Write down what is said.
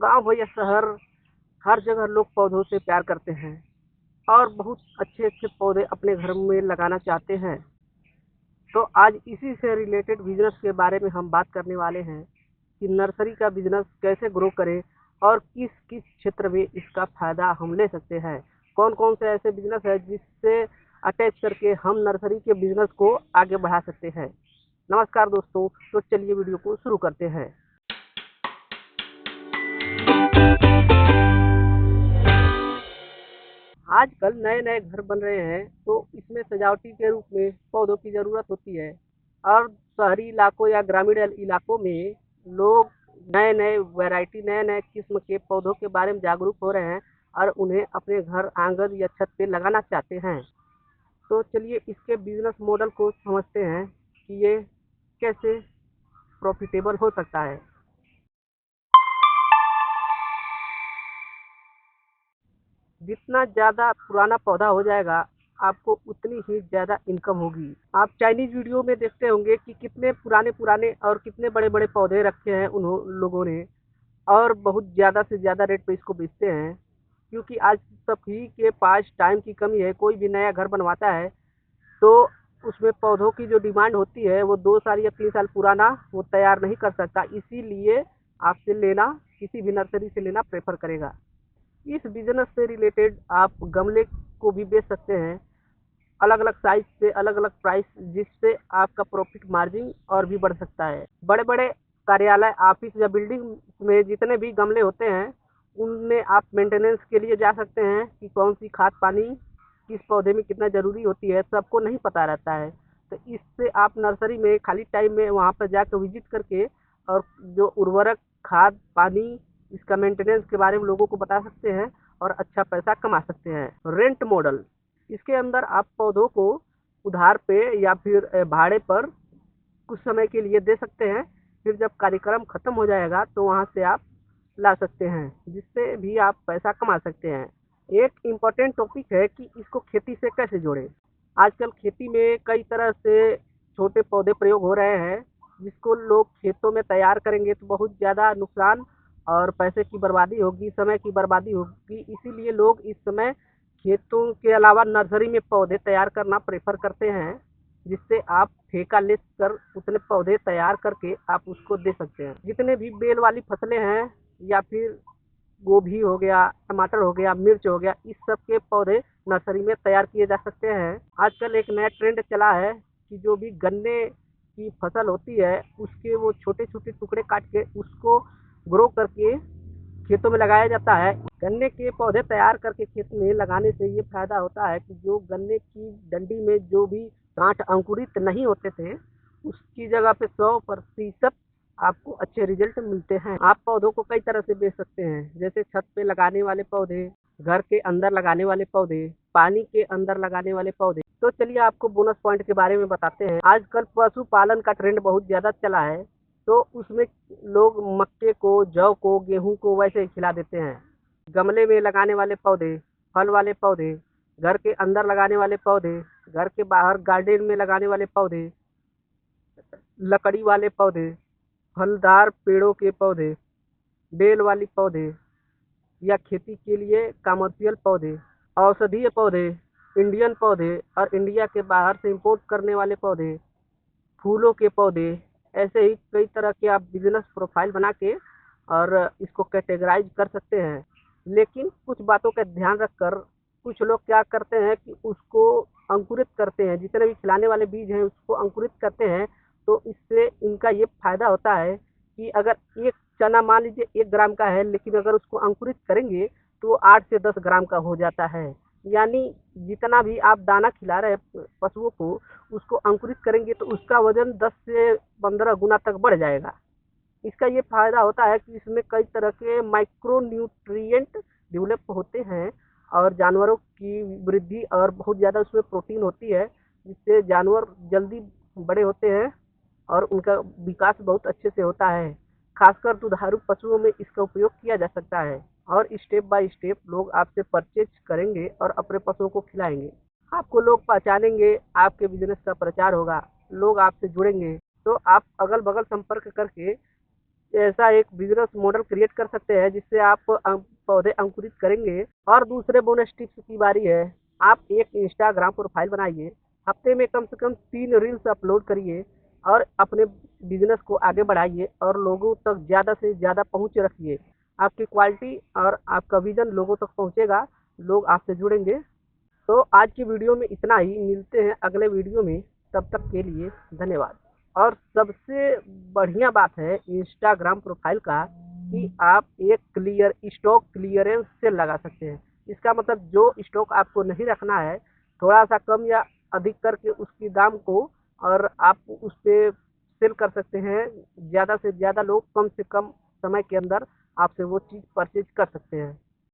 गांव हो या शहर, हर जगह लोग पौधों से प्यार करते हैं और बहुत अच्छे अच्छे पौधे अपने घर में लगाना चाहते हैं। तो आज इसी से रिलेटेड बिजनेस के बारे में हम बात करने वाले हैं कि नर्सरी का बिजनेस कैसे ग्रो करें और किस किस क्षेत्र में इसका फायदा हम ले सकते हैं। कौन कौन से ऐसे बिजनेस है जिससे अटैच करके हम नर्सरी के बिजनेस को आगे बढ़ा सकते हैं। नमस्कार दोस्तों, तो चलिए वीडियो को शुरू करते हैं। आजकल नए नए घर बन रहे हैं तो इसमें सजावटी के रूप में पौधों की ज़रूरत होती है और शहरी इलाकों या ग्रामीण इलाकों में लोग नए नए वैरायटी, नए नए किस्म के पौधों के बारे में जागरूक हो रहे हैं और उन्हें अपने घर, आंगन या छत पे लगाना चाहते हैं। तो चलिए इसके बिजनेस मॉडल को समझते हैं कि ये कैसे प्रॉफिटेबल हो सकता है। जितना ज़्यादा पुराना पौधा हो जाएगा, आपको उतनी ही ज़्यादा इनकम होगी। आप चाइनीज़ वीडियो में देखते होंगे कि कितने पुराने पुराने और कितने बड़े बड़े पौधे रखे हैं उन लोगों ने, और बहुत ज़्यादा से ज़्यादा रेट पे इसको बेचते हैं, क्योंकि आज सभी के पास टाइम की कमी है। कोई भी नया घर बनवाता है तो उसमें पौधों की जो डिमांड होती है वो 2 साल या 3 साल पुराना वो तैयार नहीं कर सकता, इसीलिए आपसे लेना, किसी भी नर्सरी से लेना प्रेफर करेगा। इस बिजनेस से रिलेटेड आप गमले को भी बेच सकते हैं, अलग अलग साइज से अलग अलग प्राइस, जिससे आपका प्रॉफिट मार्जिन और भी बढ़ सकता है। बड़े बड़े कार्यालय, ऑफिस या बिल्डिंग में जितने भी गमले होते हैं उनमें आप मेंटेनेंस के लिए जा सकते हैं कि कौन सी खाद पानी किस पौधे में कितना ज़रूरी होती है, सबको नहीं पता रहता है। तो इससे आप नर्सरी में खाली टाइम में वहाँ पर जाकर विजिट करके और जो उर्वरक, खाद पानी, इसका मेंटेनेंस के बारे में लोगों को बता सकते हैं और अच्छा पैसा कमा सकते हैं। रेंट मॉडल, इसके अंदर आप पौधों को उधार पे या फिर भाड़े पर कुछ समय के लिए दे सकते हैं, फिर जब कार्यक्रम खत्म हो जाएगा तो वहाँ से आप ला सकते हैं, जिससे भी आप पैसा कमा सकते हैं। एक इम्पोर्टेंट टॉपिक है कि इसको खेती से कैसे जोड़ें। आजकल खेती में कई तरह से छोटे पौधे प्रयोग हो रहे हैं, जिसको लोग खेतों में तैयार करेंगे तो बहुत ज़्यादा नुकसान और पैसे की बर्बादी होगी, समय की बर्बादी होगी। इसीलिए लोग इस समय खेतों के अलावा नर्सरी में पौधे तैयार करना प्रेफर करते हैं, जिससे आप ठेका लेकर उतने पौधे तैयार करके आप उसको दे सकते हैं। जितने भी बेल वाली फसलें हैं या फिर गोभी हो गया, टमाटर हो गया, मिर्च हो गया, इस सब के पौधे नर्सरी में तैयार किए जा सकते हैं। आजकल एक नया ट्रेंड चला है कि जो भी गन्ने की फसल होती है उसके वो छोटे छोटे टुकड़े काट के उसको ग्रो करके खेतों में लगाया जाता है। गन्ने के पौधे तैयार करके खेत में लगाने से ये फायदा होता है कि जो गन्ने की डंडी में जो भी गांठ अंकुरित नहीं होते थे, उसकी जगह पे 100% आपको अच्छे रिजल्ट मिलते हैं। आप पौधों को कई तरह से बेच सकते हैं, जैसे छत पे लगाने वाले पौधे, घर के अंदर लगाने वाले पौधे, पानी के अंदर लगाने वाले पौधे। तो चलिए आपको बोनस पॉइंट के बारे में बताते हैं। आजकल पशुपालन का ट्रेंड बहुत ज़्यादा चला है, तो उसमें लोग मक्के को, जौ को, गेहूं को वैसे ही खिला देते हैं। गमले में लगाने वाले पौधे, फल वाले पौधे, घर के अंदर लगाने वाले पौधे, घर के बाहर गार्डन में लगाने वाले पौधे, लकड़ी वाले पौधे, फलदार पेड़ों के पौधे, बेल वाली पौधे या खेती के लिए कमर्शियल पौधे, औषधीय पौधे, इंडियन पौधे और इंडिया के बाहर से इंपोर्ट करने वाले पौधे, फूलों के पौधे, ऐसे ही कई तरह के आप बिजनेस प्रोफाइल बना के और इसको कैटेगराइज कर सकते हैं। लेकिन कुछ बातों का ध्यान रखकर कुछ लोग क्या करते हैं कि उसको अंकुरित करते हैं, जितने भी खिलाने वाले बीज हैं उसको अंकुरित करते हैं। तो इससे इनका ये फायदा होता है कि अगर एक चना मान लीजिए 1 ग्राम का है, लेकिन अगर उसको अंकुरित करेंगे तो 8 से 10 ग्राम का हो जाता है। यानी जितना भी आप दाना खिला रहे हैं पशुओं को, उसको अंकुरित करेंगे तो उसका वजन 10 से 15 गुना तक बढ़ जाएगा। इसका ये फायदा होता है कि इसमें कई तरह के माइक्रो न्यूट्रिएंट डेवलप होते हैं और जानवरों की वृद्धि, और बहुत ज़्यादा उसमें प्रोटीन होती है, जिससे जानवर जल्दी बड़े होते हैं और उनका विकास बहुत अच्छे से होता है। खासकर दुधारू पशुओं में इसका उपयोग किया जा सकता है और स्टेप बाय स्टेप लोग आपसे परचेज करेंगे और अपने पशुओं को खिलाएंगे। आपको लोग पहचानेंगे, आपके बिजनेस का प्रचार होगा, लोग आपसे जुड़ेंगे। तो आप अगल बगल संपर्क करके ऐसा एक बिजनेस मॉडल क्रिएट कर सकते हैं जिससे आप पौधे अंकुरित करेंगे। और दूसरे बोनस टिप्स की बारी है। आप एक इंस्टाग्राम प्रोफाइल बनाइए, हफ्ते में कम से कम 3 रील्स अपलोड करिए और अपने बिजनेस को आगे बढ़ाइए और लोगों तक ज़्यादा से ज़्यादा पहुँच रखिए। आपकी क्वालिटी और आपका विजन लोगों तक पहुँचेगा, लोग आपसे जुड़ेंगे। तो आज की वीडियो में इतना ही, मिलते हैं अगले वीडियो में, तब तक के लिए धन्यवाद। और सबसे बढ़िया बात है इंस्टाग्राम प्रोफाइल का कि आप एक स्टॉक क्लियरेंस सेल लगा सकते हैं। इसका मतलब जो स्टॉक आपको नहीं रखना है, थोड़ा सा कम या अधिक करके उसकी दाम को, और आप उस पे सेल कर सकते हैं। ज़्यादा से ज़्यादा लोग कम से कम समय के अंदर आपसे वो चीज़ परचेज कर सकते हैं।